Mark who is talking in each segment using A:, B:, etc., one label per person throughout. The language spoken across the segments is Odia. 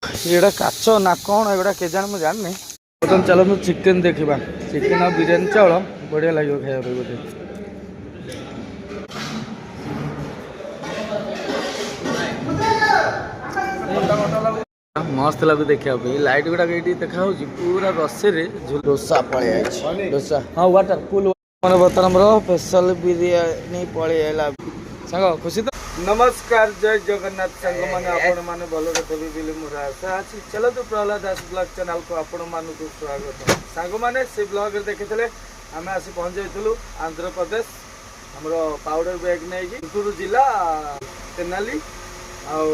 A: ଏଇଟା କାଚ ନା କ'ଣ ଏଗୁଡ଼ା କେଜାଣି ମୁଁ ଜାଣିନି। ବର୍ତ୍ତମାନ ଚାଲନ୍ତୁ ଚିକେନ୍ ଦେଖିବା। ଚିକେନ୍ ଆଉ ବିରିୟାନୀ ଚାଉଳ ବଢ଼ିଆ ଲାଗିବ ଖାଇବା ପାଇଁ ବୋଧେ। ମସ୍ତ ଲାଗୁଛି ଦେଖିବା ପାଇଁ। ଲାଇଟ୍ ଗୁଡ଼ାକ ଏଇଠି ଦେଖା ହେଉଛି ପୁରା ରସିରେ। ଦୋସା ପଳେଇ ଆଇଛି। ଦୋସା ହଁ ୱାଟର କୁଲ। ମାନେ ବର୍ତ୍ତମାନ ଆମର ସ୍ପେଶାଲ ବିରିୟାନୀ ପଳେଇ ଆଇଲା। ସାଙ୍ଗ ଖୁସି ତ? ନମସ୍କାର, ଜୟ ଜଗନ୍ନାଥ ସାଙ୍ଗମାନେ। ଆପଣମାନେ ଭଲରେ ଥିବେ ବୋଲି ମୋର ଆଶା ଅଛି। ଚାଲନ୍ତୁ ପ୍ରହ୍ଲାଦ ଦାସ ବ୍ଲଗ ଚ୍ୟାନେଲକୁ ଆପଣମାନଙ୍କୁ ସ୍ୱାଗତ। ସାଙ୍ଗମାନେ ସେ ବ୍ଲଗରେ ଦେଖିଥିଲେ ଆମେ ଆସି ପହଞ୍ଚାଇଥିଲୁ ଆନ୍ଧ୍ରପ୍ରଦେଶ। ଆମର ପାଉଡର ବ୍ୟାଗ୍ ନେଇକି ଗୁంటూరు ଜିଲ୍ଲା ତେନାଲି। ଆଉ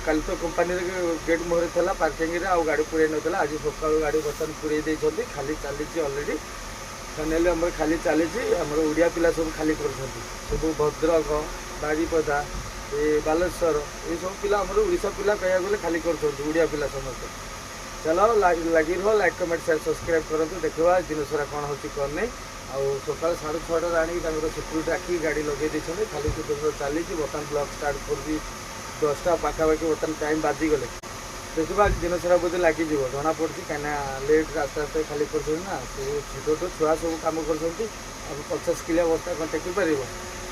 A: କାଲି ତ କମ୍ପାନୀରେ ଗେଟ୍ ମୁହଁରେ ଥିଲା ପାର୍କିଂରେ, ଆଉ ଗାଡ଼ି ପୁରେଇ ନଥିଲା। ଆଜି ସକାଳୁ ଗାଡ଼ି ବର୍ତ୍ତମାନ ପୁରେଇ ଦେଇଛନ୍ତି। ଖାଲି ଚାଲିଛି ଅଲରେଡ଼ି। ଫାଇନାଲି ଆମର ଖାଲି ଚାଲିଛି। ଆମର ଓଡ଼ିଆ ପିଲା ସବୁ ଖାଲି କରୁଛନ୍ତି। ସବୁ ଭଦ୍ରକ, ବାରିପଦା, ଏ ବାଲେଶ୍ୱର ଏସବୁ ପିଲା ଆମର ଓଡ଼ିଶା ପିଲା କହିବାକୁ ଗଲେ ଖାଲି କରୁଛନ୍ତି। ଓଡ଼ିଆ ପିଲା ସମସ୍ତେ। ଚାଲ ଲାଗି ରୁହ, ଲାଇକ୍ କମେଣ୍ଟ ସେୟାର ସବସ୍କ୍ରାଇବ୍ କରନ୍ତୁ। ଦେଖିବା ଦିନସାରା କ'ଣ ହେଉଛି କ'ଣ ନାହିଁ। ଆଉ ସକାଳ 6:30ଟାରେ ଆଣିକି ତାଙ୍କର ସିକ୍ୟୁରିଟି ଆଖିକି ଗାଡ଼ି ଲଗେଇ ଦେଇଛନ୍ତି। ଖାଲି ସିକ୍ୟୁରିଟି ଚାଲିଛି। ବର୍ତ୍ତମାନ ବ୍ଲଗ୍ ଷ୍ଟାର୍ଟ କରୁଛି 10ଟା ପାଖାପାଖି। ବର୍ତ୍ତମାନ ଟାଇମ୍ ବାଜିଗଲେ। ଦେଖିବା ଆଜି ଦିନସାରା ବୋଧେ ଲାଗିଯିବ ଜଣାପଡ଼ୁଛି। କାହିଁକିନା ଲେଟ୍ରେ ଆସ୍ତେ ଆସ୍ତେ ଖାଲି କରୁଛନ୍ତି ନା। ସେ ଛୋଟ ଛୁଆ ସବୁ କାମ କରୁଛନ୍ତି। ଆଉ 50 କିଲୋ ବସ୍ତା କ'ଣ ଟେକି ପାରିବ?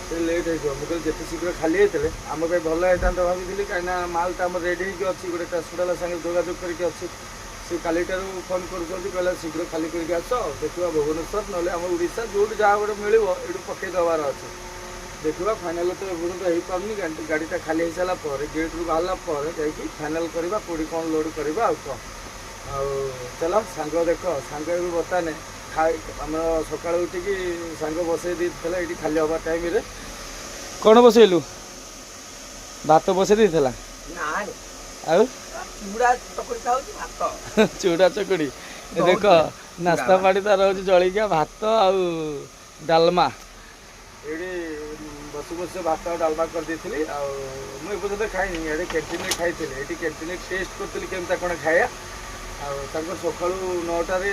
A: ସେ ଲେଟ୍ ହେଇଯିବ। ମୁଁ କହିଲି ଯେତେ ଶୀଘ୍ର ଖାଲି ହେଇଥିଲେ ଆମ ପାଇଁ ଭଲ ହେଇଥାନ୍ତା ଭାବିଥିଲି। କାହିଁକିନା ମାଲଟା ଆମର ରେଡ଼ି ହେଇକି ଅଛି। ଗୋଟେ ଟ୍ରାନ୍ସପୋର୍ଟର ସାଙ୍ଗେ ଯୋଗାଯୋଗ କରିକି ଅଛି। ସେ କାଲିଠାରୁ ଫୋନ୍ କରୁଛନ୍ତି, କହିଲା ଶୀଘ୍ର ଖାଲି କରିକି ଆସ। ଦେଖିବା ଭୁବନେଶ୍ୱର ନହେଲେ ଆମ ଓଡ଼ିଶା ଯେଉଁଠି ଯାହା ଗୋଟେ ମିଳିବ ଏଇଠୁ ପକେଇ ଦେବାର ଅଛି। ଦେଖିବା ଫାଇନାଲ୍ ତ ଏପର୍ଯ୍ୟନ୍ତ ହେଇପାରୁନି। ଗାଡ଼ିଟା ଖାଲି ହେଇସାରିଲା ପରେ, ଗେଟ୍ରୁ ବାହାରିଲା ପରେ ଯାଇକି ଫାଇନାଲ୍ କରିବା କେଉଁଠି କ'ଣ ଲୋଡ଼୍ କରିବା ଆଉ କ'ଣ। ଆଉ ଚାଲ ସାଙ୍ଗ ଦେଖ, ସାଙ୍ଗ ବି ବର୍ତ୍ତମାନ ଆମର ସକାଳୁ ଉଠିକି ସାଙ୍ଗ ବସେଇ ଦେଇଥିଲା ଏଇଠି ଖାଲି ହେବା ଟାଇମ୍ରେ। କ'ଣ ବସେଇଲୁ? ଭାତ ବସେଇ ଦେଇଥିଲା? ଆଉ ଚୁଡ଼ା ଚକୁଡ଼ି। ଦେଖ ନାସ୍ତା ପାଣି ତାର ହେଉଛି ଜଳିଖିଆ ଭାତ ଆଉ ଡାଲମା। ଏଇଠି ବସି ବସି ଭାତ ଆଉ ଡାଲମା କରିଦେଇଥିଲି। ଆଉ ମୁଁ ଏପର୍ଯ୍ୟନ୍ତ ଖାଇନି। ଏଠି କ୍ୟାଣ୍ଟିନ୍ରେ ଖାଇଥିଲି। ଏଠି କ୍ୟାଣ୍ଟିନ୍ରେ ଟେଷ୍ଟ କରିଥିଲି କେମିତି କ'ଣ ଖାଇବା। ଆଉ ତାଙ୍କର ସକାଳୁ 9ଟାରେ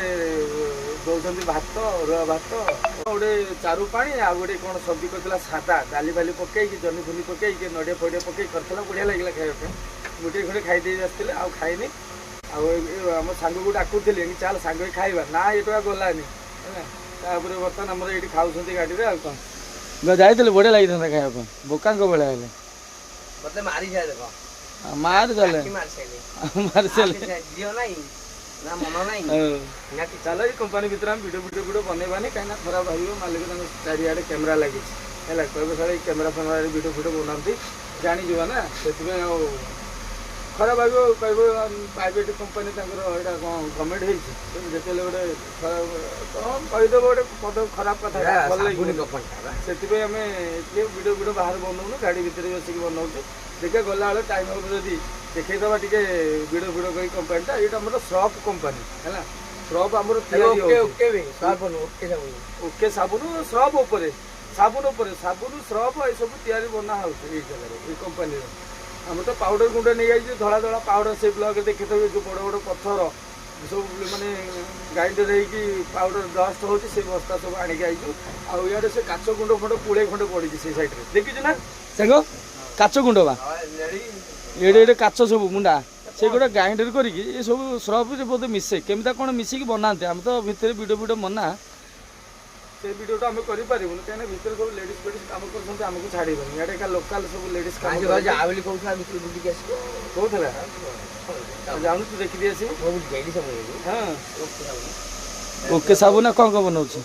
A: ଦେଉଛନ୍ତି ଭାତ, ଅରୁଆ ଭାତ, ଗୋଟେ ଚାରୁ ପାଣି, ଆଉ ଗୋଟେ କ'ଣ ସବଜି କରିଥିଲା ସାଦା, ଡାଲି ବାଲି ପକେଇକି ଜହ୍ନି ଫୁନି ପକେଇକି ନଡ଼ିଆ ଫଡ଼ିଆ ପକେଇକି କରିଥିଲା। ବଢ଼ିଆ ଲାଗିଲା ଖାଇବା ପାଇଁ। ଗୋଟିଏ ଖଣ୍ଡେ ଖାଇଦେଇ ଆସିଥିଲେ, ଆଉ ଖାଇନି। ଆଉ ଆମ ସାଙ୍ଗକୁ ଡାକୁଥିଲି ଚାଲ ସାଙ୍ଗ ହେଇ ଖାଇବା, ନା ଏଇଟା ଗଲାନି ହେଲା। ତାପରେ ବର୍ତ୍ତମାନ ଆମର ଏଇଠି ଖାଉଛନ୍ତି ଗାଡ଼ିରେ। ଆଉ କ'ଣ ଯାଇଥିଲେ ବଢ଼ିଆ ଲାଗିଥାନ୍ତା ଖାଇବା ପାଇଁ। ବୋକାଙ୍କ ଭଳିଆ ହେଲେ
B: ମତେ ମାରିଯାଏ ଦେଖ।
A: ମାରି ଦେଲେ ମାରି ଦେଲେ। ଚାଲ ଏଇ କମ୍ପାନୀ ଭିତରେ ଆମେ ଭିଡ଼ିଓ ବନେଇବାନି, କାହିଁକିନା ଖରାପ ଭାବିବ। ମାଲିକ ତାଙ୍କ ଚାରିଆଡ଼େ କ୍ୟାମେରା ଲାଗିଛି ହେଲା। କହିବେ ସାର୍ ଏଇ କ୍ୟାମେରା ଫ୍ୟାମେରାରେ ଭିଡ଼ିଓ ବନାନ୍ତି, ଜାଣିଯିବା ନା। ସେଥିପାଇଁ ଆଉ ଖରାପ ଭାବିବ, କହିବ ପ୍ରାଇଭେଟ୍ କମ୍ପାନୀ ତାଙ୍କର ଏଇଟା କ'ଣ ଗଭର୍ଣ୍ଣମେଣ୍ଟ ହେଇଛି। ଯେତେବେଳେ ଗୋଟେ କ'ଣ କହିଦେବ ଗୋଟେ ପଦ ଖରାପ କଥା ଭଲ ଲାଗିବନି। ସେଥିପାଇଁ ଆମେ ଟିକେ ଭିଡ଼ିଓ ବାହାରେ ବନଉନୁ, ଗାଡ଼ି ଭିତରେ ବସିକି ବନଉଛୁ। ଦେଖିବା ଗଲାବେଳେ ଟାଇମ୍ ହେବ ଯଦି ଦେଖେଇଦେବା ଟିକେ ଭିଡ଼ିଓ କରି କମ୍ପାନୀଟା। ଏଇଟା ଆମର ସର୍ଫ କମ୍ପାନୀ ହେଲା। ସର୍ଫ ଆମର ତିଆରି ଓକେ ସାବୁନ, ସର୍ଫ ଉପରେ ସାବୁନ ସର୍ଫ ଏସବୁ ତିଆରି ବନା ହେଉଛି ଏଇ ଜାଗାରେ, ଏଇ କମ୍ପାନୀର। ଆମର ତ ପାଉଡ଼ର ଗୁଣ୍ଡ ନେଇଯାଇଛି, ଧଳା ଧଳା ପାଉଡ଼ର। ସେ ବ୍ଲଗରେ ଦେଖିଥିବେ ଯେଉଁ ବଡ଼ ବଡ଼ ପଥର ସବୁ ମାନେ ଗ୍ରାଇଣ୍ଡର ହେଇକି ପାଉଡ଼ର ଡଷ୍ଟ ହେଉଛି, ସେ ବସ୍ତା ସବୁ ଆଣିକି ଆଇଛୁ। ଆଉ ଇଆଡ଼େ ସେ କାଚ ଗୁଣ୍ଡ ପୁଳେ ଖଣ୍ଡେ ପଡ଼ିଛି ସେଇ ସାଇଡ଼୍ରେ, ଦେଖିଛୁ ନା ସାଙ୍ଗ? କାଚ ଗୁଣ୍ଡ ବା ଏଡ଼େ କାଚ ସବୁ ମୁଣ୍ଡା, ସେଗୁଡ଼ା ଗ୍ରାଇଣ୍ଡର କରିକି ଏ ସବୁ ସର୍ଫରେ ବୋଧେ ମିଶେ, କେମିତି କ'ଣ ମିଶିକି ବନାନ୍ତି। ଆମେ ତ ଭିତରେ ଭିଡ଼ିଓ ମନା, ସେ ଭିଡ଼ିଓଟା ଆମେ କରିପାରିବୁନି। କାହିଁକିନା ଭିତରେ ସବୁ ଲେଡ଼ିଜ୍ ଫେଡ଼ିଜ୍ କାମ କରୁଛନ୍ତି, ଆମକୁ ଛାଡ଼ିବନି। ଇଆଡ଼େ ଏକା ଲୋକାଲ ସବୁ ଲେଡ଼ିଜ୍ କାମ କହୁଥିଲା। ଯାଉନୁ ତୁ ଦେଖିଦେଇ ଆସିବୁ। ହଁ ଓକେ ସାବୁନ କ'ଣ କ'ଣ ବନଉଛି?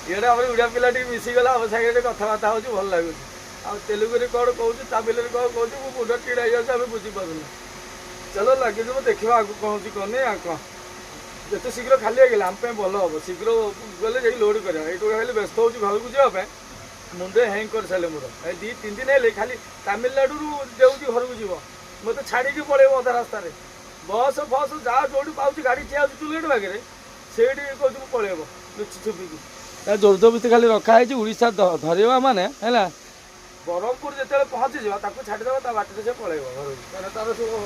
A: ଇଆଡ଼େ ଆମର ଓଡ଼ିଆ ପିଲା ଟିକେ ମିଶିଗଲା, ଆମ ସାଙ୍ଗରେ କଥାବାର୍ତ୍ତା ହେଉଛି, ଭଲ ଲାଗୁଛି। ଆଉ ତେଲୁଗୁରେ କ'ଣ କହୁଛୁ, ତାମିଲରେ କ'ଣ କହୁଛୁ, ମୁଁ ମୁଣ୍ଡ ଟିଡ଼ା ହେଇଯାଉଛି, ଆମେ ବୁଝିପାରୁନି। ଚାଲ ଲାଗିଯିବ, ଦେଖିବା ଆଗକୁ କ'ଣ ହେଉଛି କ'ଣ ନାହିଁ। ଆଉ କ'ଣ ଯେତେ ଶୀଘ୍ର ଖାଲି ହେଇଗଲା ଆମ ପାଇଁ ଭଲ ହେବ। ଶୀଘ୍ର ଗଲେ ଯାଇକି ଲୋଡ଼୍ କରିବା। ଏଇଠୁ ହେଲେ ବ୍ୟସ୍ତ ହେଉଛି ଘରକୁ ଯିବା ପାଇଁ। ମୁଣ୍ଡ ହ୍ୟାଙ୍ଗ କରିସାରିଲେ ମୋର। ଏ 2-3 ଦିନ ହେଲେ ଖାଲି ତାମିଲନାଡ଼ୁରୁ ଦେଉଛି ଘରକୁ ଯିବ, ମୋତେ ଛାଡ଼ିକି ପଳେଇବ ଅଧା ରାସ୍ତାରେ। ବସ୍ ଫସ୍ ଯାହା ଯେଉଁଠି ପାଉଛି ଗାଡ଼ି ଠିଆ ହେଉଛି ଟୁଲେଟ୍ ପାଖରେ, ସେଇଠି କହୁଛି ମୁଁ ପଳେଇବ ଲୁଚି ଛୁପିକି। ଜୋରଜବସ୍ତି ଖାଲି ରଖା ହେଇଛି। ଓଡ଼ିଶା ଧରିବା ମାନେ ହେଲା, ବ୍ରହ୍ମପୁର ଯେତେବେଳେ ପହଞ୍ଚିଯିବ ତାକୁ ଛାଡ଼ିଦେବା, ତା ବାଟରେ ସେ ପଳେଇବ ଘରକୁ। କାରଣ ତାର ସବୁ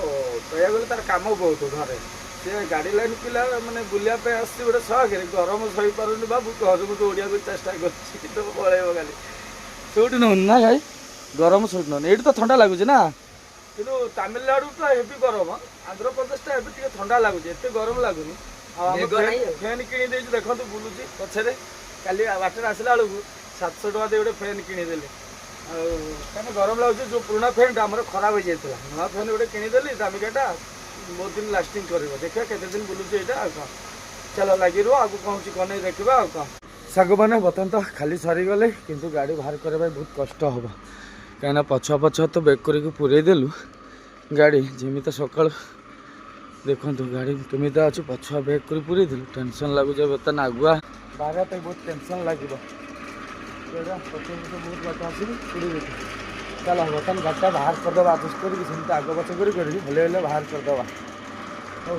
A: କହିବାକୁ ଗଲେ ତାର କାମ ବହୁତ ଘରେ। ସେ ଗାଡ଼ି ଲାଇନ୍ ପିଲା ମାନେ ବୁଲିବା ପାଇଁ ଆସିଛି ଗୋଟେ ସହକରେ, ଗରମ ସହିପାରୁନି ବାବୁ, ଘରକୁ ଦୌଡ଼ିବାକୁ ଚେଷ୍ଟା କରୁଛି, କିନ୍ତୁ ପଳେଇବ ଖାଲି। ସେଇଠି ନଉନି ନା ଭାଇ? ଗରମ ଶୋଇନ ଏଇଠି ତ ଥଣ୍ଡା ଲାଗୁଛି ନା କିନ୍ତୁ ତାମିଲନାଡୁ ତ ହେଭି ଗରମ ଆନ୍ଧ୍ରପ୍ରଦେଶଟା ଏବେ ଟିକେ ଥଣ୍ଡା ଲାଗୁଛି ଏତେ ଗରମ ଲାଗୁନି ଆଉ ଆମେ ଫ୍ୟାନ୍ କିଣି ଦେଇଛୁ ଦେଖନ୍ତୁ ବୁଲୁଛି ପଛରେ କାଲି ବାଟରେ ଆସିଲା ବେଳକୁ 700 ଟଙ୍କା ଦେଇ ଗୋଟେ ଫ୍ୟାନ୍ କିଣିଦେଲି ଆଉ କାହିଁକିନା ଗରମ ଲାଗୁଛି ଯେଉଁ ପୁରୁଣା ଫ୍ୟାନ୍ଟା ଆମର ଖରାପ ହେଇଯାଇଥିଲା ନୂଆ ଫ୍ୟାନ୍ ଗୋଟେ କିଣିଦେଲି ଦାମିକାଟା ବହୁତ ଦିନ ଲାଷ୍ଟିଂ କରିବ ଦେଖିବା କେତେ ଦିନ ବୁଲୁଛି ଏଇଟା ଆଉ କ'ଣ ଚାଲ ଲାଗି ରୁହ ଆଗକୁ କ'ଣ ହେଉଛି କ'ଣ ନେଇ ଦେଖିବା ଆଉ କ'ଣ ସାଙ୍ଗମାନେ ବର୍ତ୍ତମାନ ତ ଖାଲି ସରିଗଲେ କିନ୍ତୁ ଗାଡ଼ି ବାହାର କରିବା ପାଇଁ ବହୁତ କଷ୍ଟ ହେବ କାହିଁକିନା ପଛ ତ ବ୍ରେକ୍ କରିକି ପୁରେଇ ଦେଲୁ ଗାଡ଼ି ଯେମିତି ସକାଳୁ ଦେଖନ୍ତୁ ଗାଡ଼ି କେମିତି ଅଛି ପଛୁଆ ବ୍ରେକ୍ କରି ପୁରେଇ ଦେଲୁ ଟେନସନ୍ ଲାଗୁଛି ବର୍ତ୍ତମାନ ଆଗୁଆ ବାହାରିବା ପାଇଁ ବହୁତ ଟେନସନ୍ ଲାଗିବ ପଛକୁ ବହୁତ ବାଟ ଆସିବି ପୁରୀ ଦେବି ଚାଲ ବର୍ତ୍ତମାନ ଗାଡ଼ିଟା ବାହାର କରିଦେବା ଆଡଜଷ୍ଟ କରିକି ସେମିତି ଆଗ ପଛ କରିକି ଭଲ ହେଲେ ବାହାର କରିଦେବା ହଉ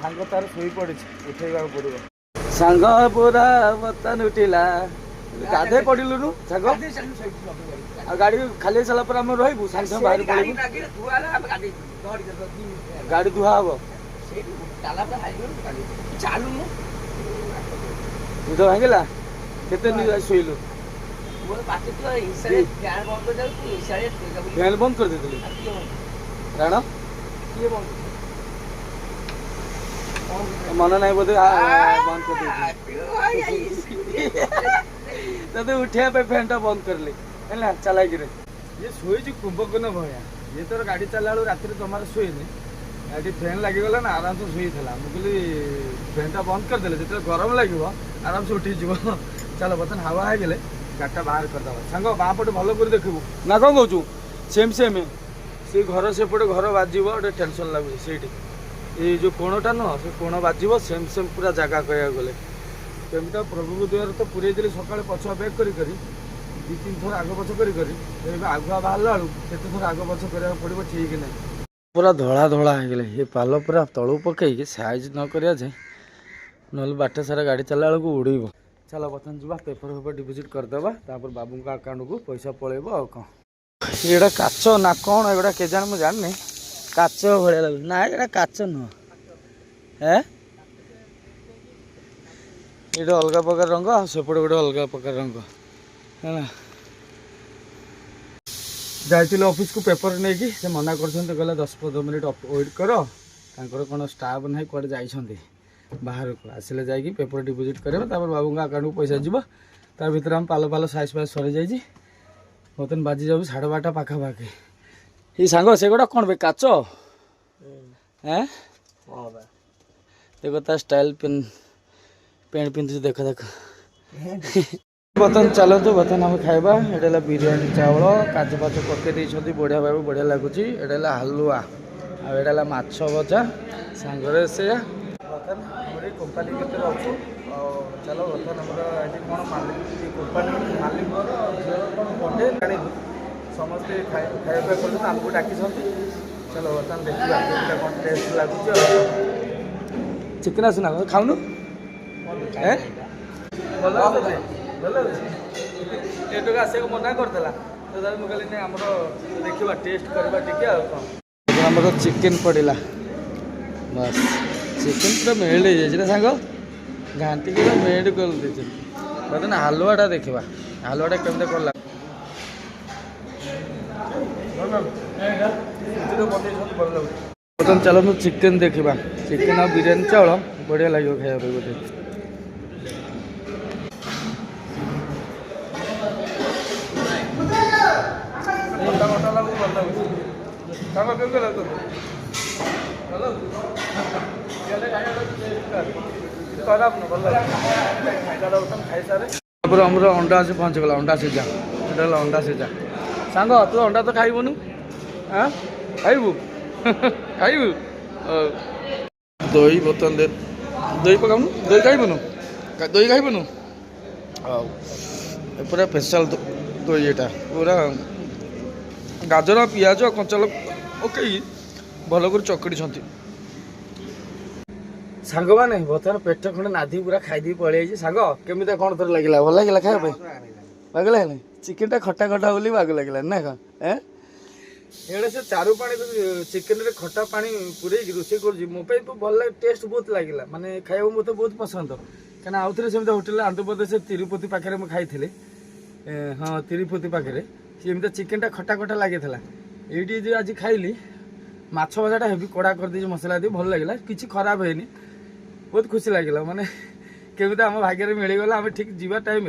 A: ସାଙ୍ଗ ତାର ଶୋଇ ପଡ଼ିଛି ଉଠେଇବାକୁ ପଡ଼ିବ ସାଙ୍ଗ ପୁରା ବର୍ତ୍ତମାନ ଉଠିଲା ଗାଧୋଇ ପଡ଼ିଲୁନୁ ସାଙ୍ଗ ଆଉ ଗାଡ଼ି ଖାଲି ହେଇସାରିଲା ପରେ ଆମେ ରହିବୁ ସାଙ୍ଗେ ସାଙ୍ଗେ ବାହାରି ପଡ଼ିବୁ ଗାଡ଼ି ଧୁଆ ହବ ନିଦ ଭାଙ୍ଗିଲା କେତେ ଶୋଇଲୁ ଫ୍ୟାନ୍ ବନ୍ଦ କରିଦେଇଥିଲି କାରଣ ମନ ନାହିଁ ବୋଧେ ବନ୍ଦ କରିଦେଇଛି ତତେ ଉଠେଇବା ପାଇଁ ଫ୍ୟାନ୍ଟା ବନ୍ଦ କରିଲି ହେଲା ଚାଲାକିରେ ଇଏ ଶୋଇଛି କୁମ୍ଭକର୍ଣ୍ଣ ଭଳିଆ ଇଏ ତୋର ଗାଡ଼ି ଚାଲିଲା ବେଳକୁ ରାତିରେ ଜମାରେ ଶୋଇନି ଏଠି ଫ୍ୟାନ୍ ଲାଗିଗଲା ନା ଆରାମସେ ଶୋଇଥିଲା ମୁଁ କହିଲି ଫ୍ୟାନ୍ଟା ବନ୍ଦ କରିଦେଲେ ଯେତେବେଳେ ଗରମ ଲାଗିବ ଆରାମସେ ଉଠିଯିବ ଚାଲ ବର୍ତ୍ତମାନ ହାୱା ହେଇଗଲେ ଗାଡ଼ିଟା ବାହାର କରିଦେବା ସାଙ୍ଗ ବାଁ ପଟେ ଭଲ କରି ଦେଖିବୁ ନା କ'ଣ କହୁଛୁ ସେମ୍ ସେ ଘର ସେପଟେ ଘର ବାଜିବ ଗୋଟେ ଟେନସନ୍ ଲାଗୁଛି ସେଇଠି ଏଇ ଯେଉଁ କୋଣଟା ନୁହଁ ସେ କୋଣ ବାଜିବ ସେମ୍ ପୁରା ଜାଗା କହିବାକୁ ଗଲେ ସେମିତି ପ୍ରଭୁଙ୍କ ଦ୍ୱାର ତ ପୁରେଇ ଦେଲି ସକାଳେ ପଛୁଆ ବ୍ୟାକ୍ କରି 2-3 ଥର ଆଗ ପଛ କରି ଏବେ ଆଗୁଆ ବାହାରିଲା ବେଳକୁ କେତେ ଥର ଆଗ ପଛ କରିବାକୁ ପଡ଼ିବ ଠିକ୍ ନାହିଁ ପୁରା ଧଳା ହେଇଗଲେ ଏ ପାଲ ପୁରା ତଳୁ ପକେଇକି ସାଇଜ୍ ନ କରିବା ଯାଏ ନହେଲେ ବାଟ ସାରା ଗାଡ଼ି ଚାଲିଲା ବେଳକୁ ଉଡ଼ିବ ଚାଲ ବର୍ତ୍ତମାନ ଯିବା ପେପର ଡିପୋଜିଟ୍ କରିଦେବା ତାପରେ ବାବୁଙ୍କ ଆକାଉଣ୍ଟକୁ ପଇସା ପଳେଇବ ଆଉ କ'ଣ ଏଇଟା କାଚ ନା କ'ଣ ଏଗୁଡ଼ା କେଜାଣି ମୁଁ ଜାଣିନି କାଚ ଭଳିଆ ଲାଗୁଛି ନା ଏଇଟା କାଚ ନୁହଁ ଏଇଟା ଅଲଗା ପ୍ରକାର ରଙ୍ଗ ଆଉ ସେପଟେ ଗୋଟେ ଅଲଗା ପ୍ରକାର ରଙ୍ଗ ହେଲା ଯାଇଥିଲି ଅଫିସକୁ ପେପର ନେଇକି ସେ ମନା କରୁଛନ୍ତି କହିଲେ 10-15 ମିନିଟ୍ ୱେଟ୍ କର ତାଙ୍କର କ'ଣ ଷ୍ଟାଫ୍ ନାହିଁ କୁଆଡ଼େ ଯାଇଛନ୍ତି ବାହାରକୁ ଆସିଲେ ଯାଇକି ପେପର ଡିପୋଜିଟ୍ କରିବା ତାପରେ ବାବୁଙ୍କ ଆକାଉଣ୍ଟକୁ ପଇସା ଯିବ ତା ଭିତରେ ଆମ ପାଲ ସାଇଜ୍ ସରିଯାଇଛି ବର୍ତ୍ତମାନ ବାଜି ଯାଉଛି 12:30 ପାଖାପାଖି ଏଇ ସାଙ୍ଗ ସେଗୁଡ଼ା କ'ଣ ବେ କାଚ ଦେଖ ତା ଷ୍ଟାଇଲ୍ ପ୍ୟାଣ୍ଟ ପିନ୍ଧୁଛି ଦେଖ ବର୍ତ୍ତମାନ ଚାଲନ୍ତୁ ବର୍ତ୍ତମାନ ଆମେ ଖାଇବା ଏଇଟା ହେଲା ବିରିୟାନୀ ଚାଉଳ କାଜୁ ଫାଜୁ ପକେଇ ଦେଇଛନ୍ତି ବଢ଼ିଆ ଭାବେ ବଢ଼ିଆ ଲାଗୁଛି ଏଇଟା ହେଲା ହାଲୁଆ ଆଉ ଏଇଟା ହେଲା ମାଛ ଭଜା ସାଙ୍ଗରେ ସେୟା ବର୍ତ୍ତମାନ ଆମର ଏଇ କମ୍ପାନୀ ଭିତରେ ଅଛୁ ଆଉ ଚାଲ ବର୍ତ୍ତମାନ ଆମର ଏଠି କ'ଣ ମାଲିକ କମ୍ପାନୀ ମାଲିକର ଝିଅର କ'ଣ ବଣ୍ଡେ ଜାଣିବୁ ସମସ୍ତେ ଖାଇବା ପିଇବା କରୁଛନ୍ତି ଆମକୁ ଡାକିଛନ୍ତି ଚାଲ ବର୍ତ୍ତମାନ ଦେଖିବା କେମିତି କ'ଣ ଟେଷ୍ଟ ଲାଗୁଛି ଆଉ ଚିକେନ୍ ଆସୁନା ଖାଉନୁ ଭଲ ଏଠକୁ ଆସିବାକୁ ମନା କରିଥିଲା ତ ମୁଁ କହିଲି ଆମର ଦେଖିବା ଟେଷ୍ଟ କରିବା ଟିକେ ଆଉ କ'ଣ ଆମର ଚିକେନ୍ ପଡ଼ିଲା ବାସ୍ ଚିକେନ୍ ପୁରା ମେଲ୍ଟ ହେଇଯାଇଛି ନା ସାଙ୍ଗ ଘାଣ୍ଟିକି ପୁରା ମେଲ୍ଟ କରିଦେଇଛନ୍ତି ବର୍ତ୍ତମାନ ହାଲୁଆଟା ଦେଖିବା ହାଲୁଆଟା କେମିତି କଲା ବର୍ତ୍ତମାନ ଚାଲନ୍ତୁ ଚିକେନ୍ ଦେଖିବା ଚିକେନ୍ ଆଉ ବିରିୟାନୀ ଚାଉଳ ବଢ଼ିଆ ଲାଗିବ ଖାଇବା ପାଇଁ ବୋଧେ ତାପରେ ଆମର ଅଣ୍ଡା ଆସି ପହଞ୍ଚିଗଲା ଅଣ୍ଡା ସିଝା ଏଇଟା ହେଲା ଅଣ୍ଡା ସିଝା ସାଙ୍ଗ ତୁ ଅଣ୍ଡା ତ ଖାଇବୁନୁ ଖାଇବୁ ଦହି ବର୍ତ୍ତମାନ ଦହି ପକାଉନୁ ଦହି ଖାଇବୁନୁ ଆଉ ପୁରା ସ୍ପେଶାଲ୍ ଦହି ଏଇଟା ପୁରା ଗାଜର ପିଆଜ କଞ୍ଚା ପକେଇକି ଭଲ କରି ଚକଟିଛନ୍ତି ସାଙ୍ଗମାନେ ବର୍ତ୍ତମାନ ପେଟ ଖଣ୍ଡେ ନାଧି ପୁରା ଖାଇଦେଇ ପଳେଇଯାଇଛି ସାଙ୍ଗ କେମିତି କ'ଣ ତୋର ଲାଗିଲା ଭଲ ଲାଗିଲା ଖାଇବା ପାଇଁ ବାଗ ଲାଗିଲା ଚିକେନ୍ଟା ଖଟା ବୋଲି ବାଗ ଲାଗିଲା ନା କ'ଣ ଏଇଟା ସେ ଚାରୁ ପାଣି ଚିକେନରେ ଖଟା ପାଣି ପୁରେଇକି ରୋଷେଇ କରୁଛି ମୋ ପାଇଁ ଭଲ ଲାଗେ ଟେଷ୍ଟ ବହୁତ ଲାଗିଲା ମାନେ ଖାଇବାକୁ ମୋତେ ବହୁତ ପସନ୍ଦ କାହିଁକିନା ଆଉଥରେ ସେମିତି ହୋଟେଲରେ ଆନ୍ଧ୍ରପ୍ରଦେଶ ତିରୁପତି ପାଖରେ ମୁଁ ଖାଇଥିଲି ହଁ ତିରୁପତି ପାଖରେ सी एमती चिकेनटा खटा खटा लगी ये जो आज खाइली माछ भजाटा हेवी कड़ा कर दी मसला दी भल लगे किसी खराब है बहुत खुशी लगे माने केमी आम भाग्य मिलगला आम ठीक जीवा टाइम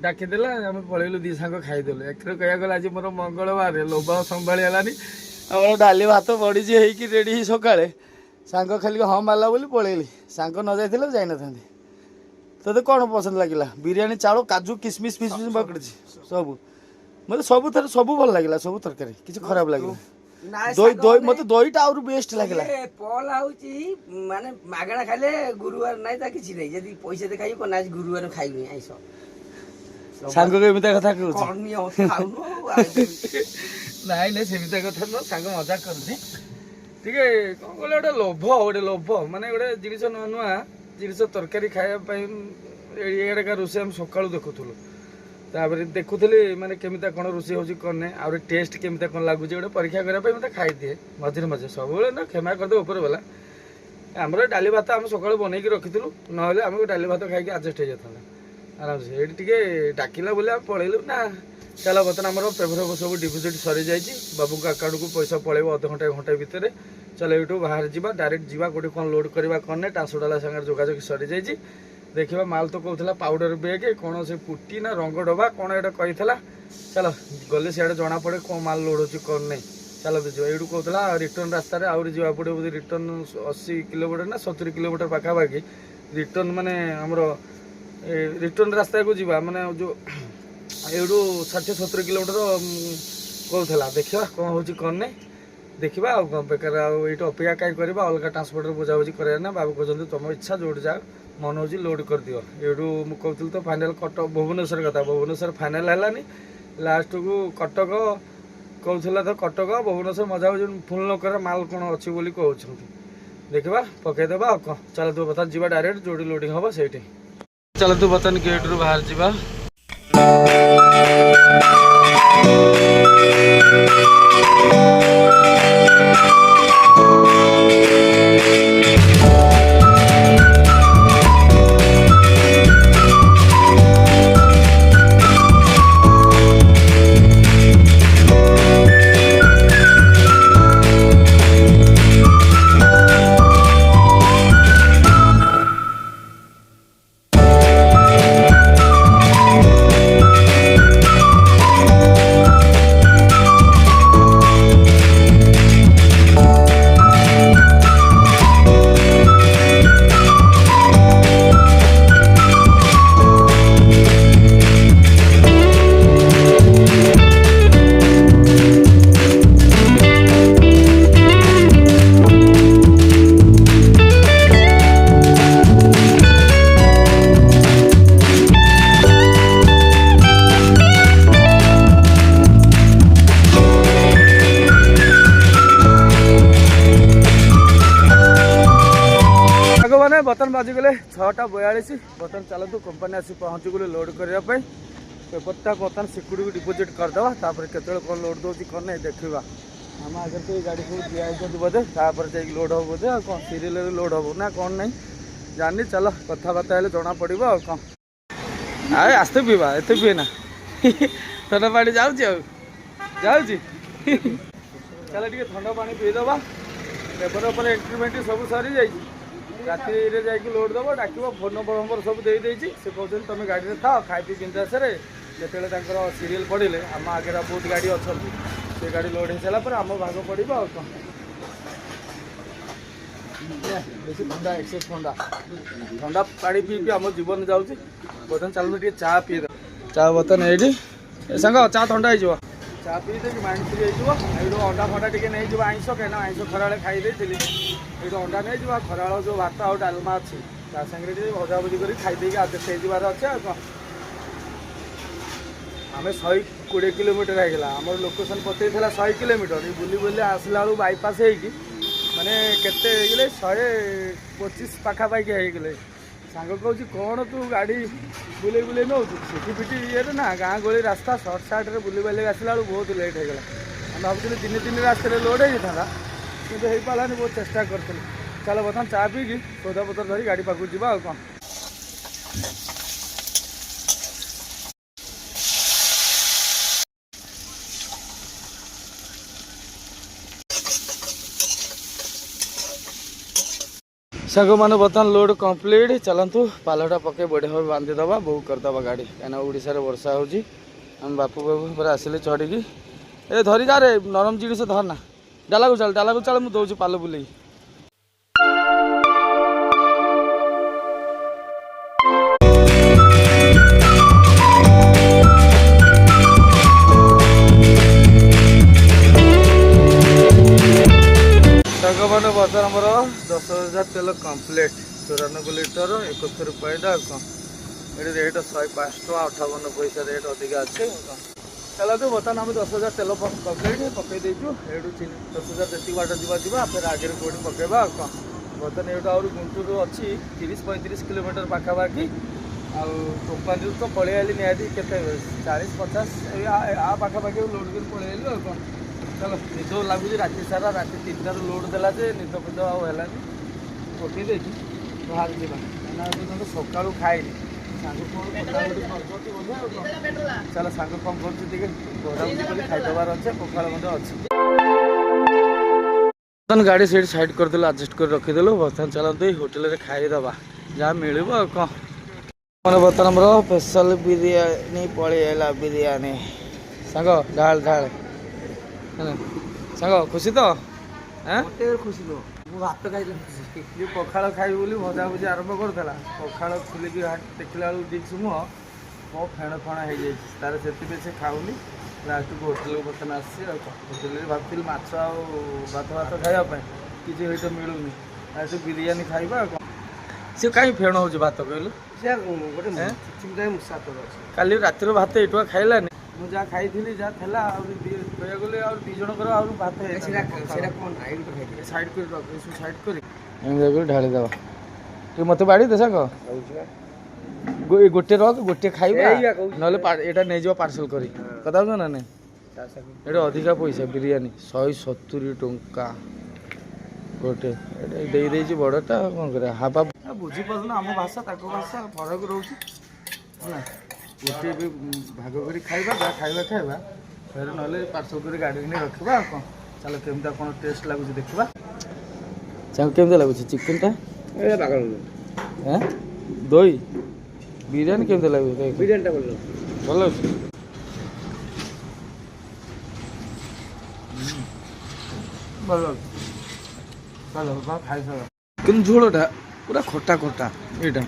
A: डाकीदेला आम पलैलु दी सांग खाईदेलु एक कह गला आज मोर मंगलवार लोभ संभाली है आम डाली भात बड़ी होगी रेडी सकाଳେ सांग खाली हाँ मारा बोली पलैली सांग न जाइए जाइन तोते कौन पसंद लगे बिरियानी चाउल काजू किसमिश फिसमिश पकड़ी सब मतलब सब थर सब भल लगे सब तरकारी किसी खराब लगे दही दही मत दहीटा आउर बेस्ट लगे
B: पल हूँ माने मागणा खाले गुरुवार नाई ता किसी नहीं यदि पैसा दे खाई को आज गुरुवार खाइबी आइस
A: सांग को एमिता कथा कहू
B: करनी
A: नाई नाई सेमिता कथा न सांग मजाक करनी ठीक है कौन कहले गोटे लोभ माने गोटे जिनिस नुआ नुआ जिनिस तरकारी खाया एड़का रोषे आम सकाळु देखुलु तापर देखुली माने केमिता कौन रोषे होची कौन नहीं आउर टेस्ट केमिता कौन लगुच गोटे परीक्षा करने मत खाई दिए मझे मझे सब ना क्षमा करदे ऊपर वाला आमर डाली भात आम सकाळु बनईकी रखिलु ना आमको डाली भात खाई आडजस्ट हो जाता आराम से ये टे डाकिला बोले आम पलैलु ना चलो बर्तमान आम पेपर सब डिपोजिट सरी जाइए बाबू अकाउंट को पैसा पलैब अध घंटे घंटे भितर चलो यूट्यूब बाहर जा डायरेक्ट जा कौटे कौन लोड करवा कौन नहीं ट्रांसपोर्ट सागर जोगाजोग सरी जाइए देखा माल तो कहला पाउडर बैग कौन से पुटी ना रंग डबा कौन एटा कही चलो गले सियाड़े जना पड़े कौन माल लोड हो कौन नहीं चलो देखिए यूँ कहला रिटर्न रास्तार आउरी जा पड़े बोधे रिटर्न 80 किलोमीटर ना 70 किलोमीटर पाखापाखि रिटर्न माने आमर रिटर्न रास्ता को जीवा माने जो एडू 60-70 किलोमीटर कहला देखा कौन हो कौन नहीं देखा आ बेकार ये अपेक्षा कहीं करवा अलग ट्रांसपोर्टर बुझाबुझी करार ना बाबू कहते तुम इच्छा जो जा मन हो लोड कर दियो एडू मुझे तो फाइनाल कटक भुवनेश्वर कथा भुवनेश्वर फाइनाल है लास्ट को कटक कहला तो कटक भुवनेश्वर मजाबुझी फुल नकर माल कौन अच्छी बोली कहते देखा पकईदेवा चल तू बता जा डायरेक्ट जो लोडिंग हम से चल तू बर्तन गेट रू बाहर जा बर्तन बाजिगले 6:42 बर्तन चलतु कंपनी आसी पहुँची गले लोड करने पेपरटा बर्तन सिक्यूरी को डिपोजिट करदेवा केतल कौन लोड दूसरी कौन नहीं देखा आम आगे तो गाड़ी सब दिखाई बोधे तापर जा लोड हम बोधे आ कौन सीरियल लोड हम ना कौन नहीं जानी चलो कथबार्ता जना पड़ो आ कौन आए आस्ते पीवा एत पीना ठंडा पानी जाऊँगी चलो टे ठंडा पानी पीदबा पेपर पर एंट्रीमेंट सब सरी जाइए राति जाकि लोड दब डाक फोन नंबर सब दे से कहते तुम गाड़ी में था खाई पी बिंदास जो सीरियल पड़े आम आगे बहुत गाड़ी अच्छा से गाड़ी लोड हो सारापर आम भाग पड़ो आ कौन बेस ठंडा एक्सेस ठंडा ठंडा पानी पी पी आम जीवन जाऊँगी बर्तन चलते टे चा पी चा बर्तन ये सांग चा ठंडा हो चा पी दे माइंड फ्री हो अंडा फंडा टे नहीं आईस कहीं आईस खरा खाई ये अंडा नहीं जा खरा जो भात आ डालमा अच्छी सागे भजाभुजी कर खाई आडजस्ट होबार अच्छे कौन आम 120 किलोमीटर होगा आम लोकेशन पते 100 किलोमीटर बुली बुली आसला बेलू बाईपास होगी माने केते 125 पाखापाखि होगले सांग कहूँ कौन तू गाड़ी बुले बुले नौ सीटी फिटी ये ना गाँ गली रास्ता सर्ट सार्टे बुले बुले आसला बेलू बहुत लेट होगा आम भावुँ दिन दिन रास्ते लोड होता किंतु हो पारानी बहुत चेष्टा करूँ चलो बर्तमान चा पी सौदा पतर धरी गाड़ी पाखु जा कौन साग मैंने बर्तमान लोड कंप्लीट चलतु पालटा पके बढ़िया भाव बांधीदबा बुक करदबा गाड़ी कहीं ओडिशा वर्षा होची हम बापू बाबू पर आसिले चढ़ी ए धरी जा रे नरम जिनिस धरना डाला को चल मुझे दौर पाल बुले मैंने बर्तमान आमर 10,000 तेल कम्प्लीट 94 लिटर 71 रुपये ये रेट 105 टका 58 पैसा रेट अधिका अच्छे चलो तो बर्तमान आम 10,000 तेल कम्प्लीट पकई देचु ये 10,000 जी बाट जा फिर आगे कौटी पकेबा बर्तमान ये गुंटूर अच्छी 30-35 किलोमीटर पाखापाखि कंपानी तो पलि आली निहाती के 40-50 आ पाखापाखि लोड कर पलि आलु कौन चलो निद लगुच राति सारा राति 3टार लोड देला जे निद फिद आनी पकई दे बाहर जाना सका खाएनि सांग चलो सांग कम कर खाईदबार अच्छे पखाड़ अच्छे गाड़ी से साइड करदेलु आडजस्ट कर रखीदेलु बर्तमान चलते होटेल में खाईदबा जहाँ मिल कौन मैंने बर्तमान आमर स्पेशल बिरियानी पलि आला बिरियानी सांग ढाल ढाल सांग खुशी तो
B: खुशी नो भात खाई
A: पखाड़ खाई भजा भुजी आरंभ करदेला पखाड़ खुलिकी देखला बेलू डिक्स मुह मो फेण फण हो जाए तार से खाऊनी लास्ट को होटेल बर्तमान आसी होटेल भाई माछ भात भात खावाई किसी ये मिलूनी लास्ट बिरियानी खाइबा सी कहीं फेण हो भात कहलु काली रात भात एटुआ खाइलानी मुझे जहाँ खाई जहाँ थेला कह गले दी जनकर भात साइड कर ढाली दबा तू मत बाड़ी दे सांग गोटे रख गोटे खाइबा ना नहीं जा पार्सल करी कथा ना नहीं ये अधिका पैसा बिरियानी 170 टंका गोटे दे बड़टा कौन कर हाबा बुझीपार आम भाषा भाषा फरक रोचे गोटे भी भाग कर खाइबा खाइबा फिर ना पार्सल कर गाड़ी नहीं रखा कौन चलो केमता कौन टेस्ट लगुच देखा केमता लगुच चिकेन टा दही बिरियानी केमता लगे
B: बिरियानी
A: भल खाई चिकेन झोलटा पूरा खटा खटा यहाँ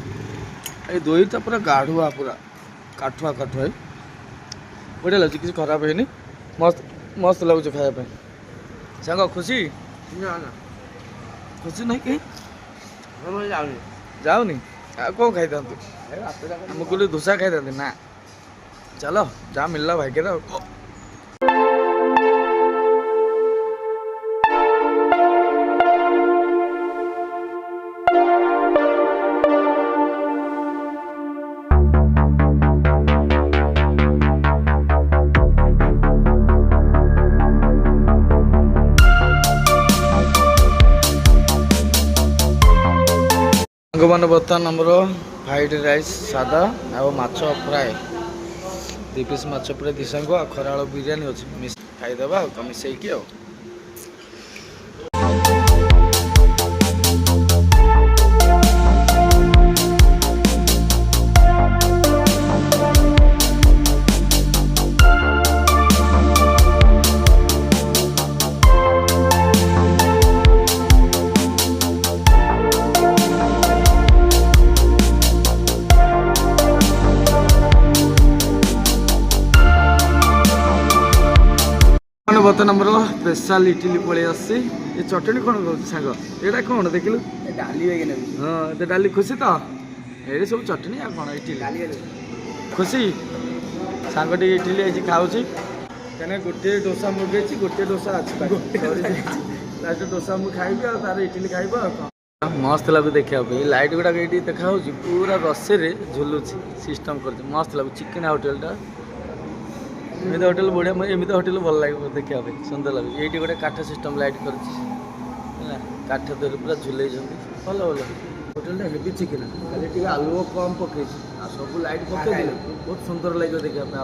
A: ये दहीटा पूरा गाढ़ुआ पूरा काठुआ काठुआ बढ़िया लगे किसी खराब है मस्त मस्त लगुच खायापी सांग खुशी खुशी नहीं कहीं जाऊनी कौन खाई था आमको दोसा खाई था ना चलो जहाँ मिलला भाई के मान बर्तमान आमर फ्राइड राइस सादा आ माछ फ्राए 2 पीस माछ फ्राए दिशांग आ खराल बिरियानी अच्छे खाईदबा मिसैकी बर्तमान आमर स्पेशल इडली पलि आसी ये चटनी कौन कह सांग ये कौन देखिलु हाँ तो डाली खुशी तो ये सब चटनी आ कौन इडली खुशी सांग टे इडली आज खाऊँ कहीं गोटे डोसा मगे गोटे डोसा अच्छी लास्ट डोसा मुझे खाइबी तार इडली खाइब मस्त लगू देखा लाइट गुड़ाक ये देखा पूरा रसे झुलुची सिस्टम कर मस्त लगू चिकेन होटेलटा एमती होटेल बढ़िया एमती होटेल भल लगे देखा सुंदर लगे ये गोटे काठ सिस्टम लाइट कर काठ दर पूरा झुल भल भल होटेल हेवी चिकेन खाली आलू कम पकई सब लाइट पकई बहुत सुंदर लगे देखा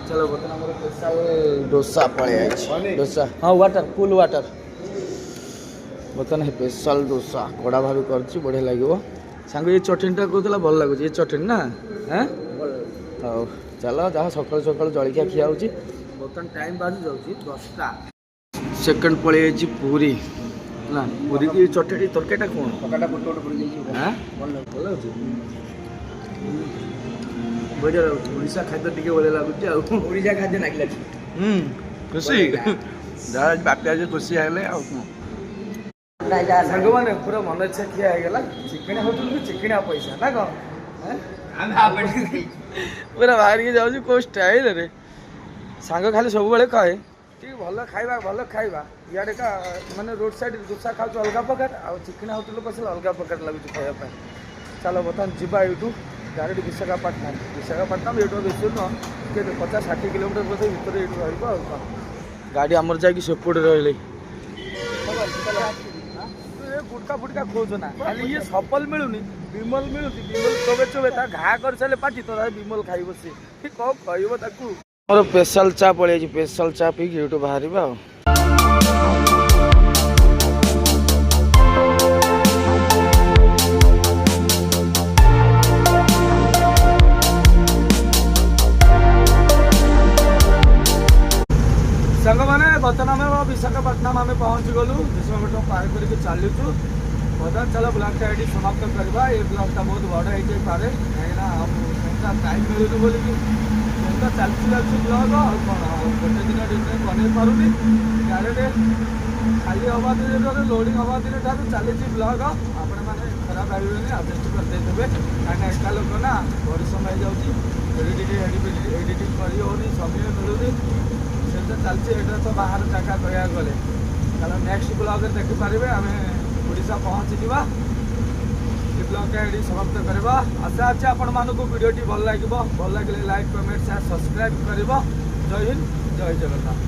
A: चलो बर्तमान स्पेशल डोसा पड़े डोसा हाँ वाटर कूल वाटर ବର୍ତ୍ତମାନ ସ୍ପେଶାଲ ଦୋସା କଡ଼ା ଭାବେ କରିଛି ବଢ଼ିଆ ଲାଗିବ। ସାଙ୍ଗ ଏ ଚଟଣିଟା କହୁଥିଲା ଭଲ ଲାଗୁଛି ଏ ଚଟଣି ନା ହଁ ହଉ ଚାଲ ଯାହା ସକାଳୁ ସକାଳୁ ଜଳଖିଆ ଖିଆ ହେଉଛି। ବର୍ତ୍ତମାନ ଟାଇମ୍ ବାଜି ଯାଉଛି 10ଟା। ସେକେଣ୍ଡ ପଳେଇ ଯାଇଛି ପୁରୀ ନା ପୁରୀ କି ଚଟଣି ତରକାରୀଟା କ'ଣ
B: ପକାଟା ଗୋଟେ ଗୋଟେ ପଡ଼ି ଯାଇଛି
A: ହଁ
B: ଭଲ ଲାଗୁଛି।
A: ଭଲ ଲାଗୁଛି ବଢ଼ିଆ ଲାଗୁଛି ଓଡ଼ିଶା ଖାଦ୍ୟ ଟିକେ ବଢ଼ିଆ ଲାଗୁଛି ଆଉ
B: ଓଡ଼ିଶା ଖାଦ୍ୟ ଲାଗିଲା
A: ଖୁସି ଯାହା ବାପି ଆଜି ଖୁସି ହେଲେ ଆଉ କ'ଣ
B: ନାଇଁ ଯାହା
A: ସାଙ୍ଗମାନେ ପୁରା ମନ ଇଚ୍ଛା ଖିଆ ହେଇଗଲା। ଚିକେଣିଆ ହୋଟେଲକୁ ଚିକେଣିଆ ପଇସା ନା କ'ଣ ପୁରା ବାହାରିକି ଯାଉଛି କେଉଁ ଷ୍ଟାଇଲରେ। ସାଙ୍ଗ ଖାଲି ସବୁବେଳେ କହେ ଟିକେ ଭଲ ଖାଇବା ଇଆଡ଼େ ମାନେ ରୋଡ଼ ସାଇଡ଼୍ ଦୋସା ଖାଉଛୁ ଅଲଗା ପ୍ରକାର ଆଉ ଚିକେଣିଆ ହୋଟେଲ ବସିଲେ ଅଲଗା ପ୍ରକାର ଲାଗୁଛି ଖାଇବା ପାଇଁ। ଚାଲ ବର୍ତ୍ତମାନ ଯିବା ଏଇଠୁ ଡାଇରେକ୍ଟ ବିଶାଖାପାଟନମ୍ ଏଇଠୁ ବେଶୀ ନୁହଁ ଟିକେ 50-60 କିଲୋମିଟର ବୋଧେ ଭିତରେ ଏଇଠୁ ରହିବ ଆଉ କ'ଣ। ଗାଡ଼ି ଆମର ଯାଇକି ସେପଟେ ରହିଲେ ଗୁଟକା ଫୁଟକା ଖୋଜୁ ନା ଖାଲି ଇଏ ସଫଲ ମିଳୁନି ବିମଲ ମିଳୁଛି। ବିମଲ ଚୋବେ ତା ଘା କରିସାରିଲେ ପାଟି ତ ବିମଲ ଖାଇବ ସିଏ କ'ଣ କହିବ ତାକୁ। ଆମର ସ୍ପେଶାଲ ଚା ପଳେଇଯାଇଛି ସ୍ପେଶାଲ ଚା ପିଇକି ଏଇଠୁ ବାହାରିବା ଆଉ। ସାଙ୍ଗମାନେ ବର୍ତ୍ତମାନ ଆମେ ବିଶାଖାପାଟନମ ଆମେ ପହଞ୍ଚିଗଲୁ 200 ମିଟର ପାର କରିକି ଚାଲୁଛୁ। ବର୍ତ୍ତମାନ ଚାଲ ବ୍ଲଗ୍ଟା ଏଠି ସମାପ୍ତ କରିବା। ଏ ବ୍ଲଗ୍ଟା ବହୁତ ବଡ଼ ହେଇଯାଇପାରେ କାହିଁକିନା ସେଟା ଟାଇମ୍ ମିଳୁନି ବୋଲିକି ସେଟା ଚାଲିଛି ବ୍ଲଗ୍ ଆଉ କ'ଣ ଗୋଟେ ଦିନ ବନେଇ ପାରୁନି। ଡାଇରେକ୍ଟ ଖାଲି ହେବା ଦିନରେ ଲୋଡ଼ିଂ ହେବା ଦିନ ଠାରୁ ଚାଲିଛି ବ୍ଲଗ୍। ଆପଣମାନେ ଖରାପ ଭାବିବେନି ଆଡ଼ଜଷ୍ଟ କରିଦେଇଥିବେ କାହିଁକିନା ଏକା ଲୋକ ନା ପରିଶ୍ରମ ହେଇଯାଉଛି। ଏଡ଼ିଟିଂ କରି ହେଉନି ସମୟ ମିଳୁନି ସେଟା ଚାଲିଛି। ଏଇଟା ତ ବାହାର ଜାଗା କହିବାକୁ ଗଲେ କାରଣ ନେକ୍ସଟ ବ୍ଲଗ୍ରେ ଦେଖିପାରିବେ ଆମେ ଓଡ଼ିଶା ପହଞ୍ଚିଯିବା। ଏ ବ୍ଲଗ୍ଟା ଏଠି ସମାପ୍ତ କରିବା। ଆଶା ଅଛି ଆପଣମାନଙ୍କୁ ଭିଡ଼ିଓଟି ଭଲ ଲାଗିବ। ଭଲ ଲାଗିଲେ ଲାଇକ୍ କମେଣ୍ଟ ସେୟାର ସବସ୍କ୍ରାଇବ୍ କରିବ। ଜୟ ହିନ୍ଦ ଜୟ ଜଗନ୍ନାଥ।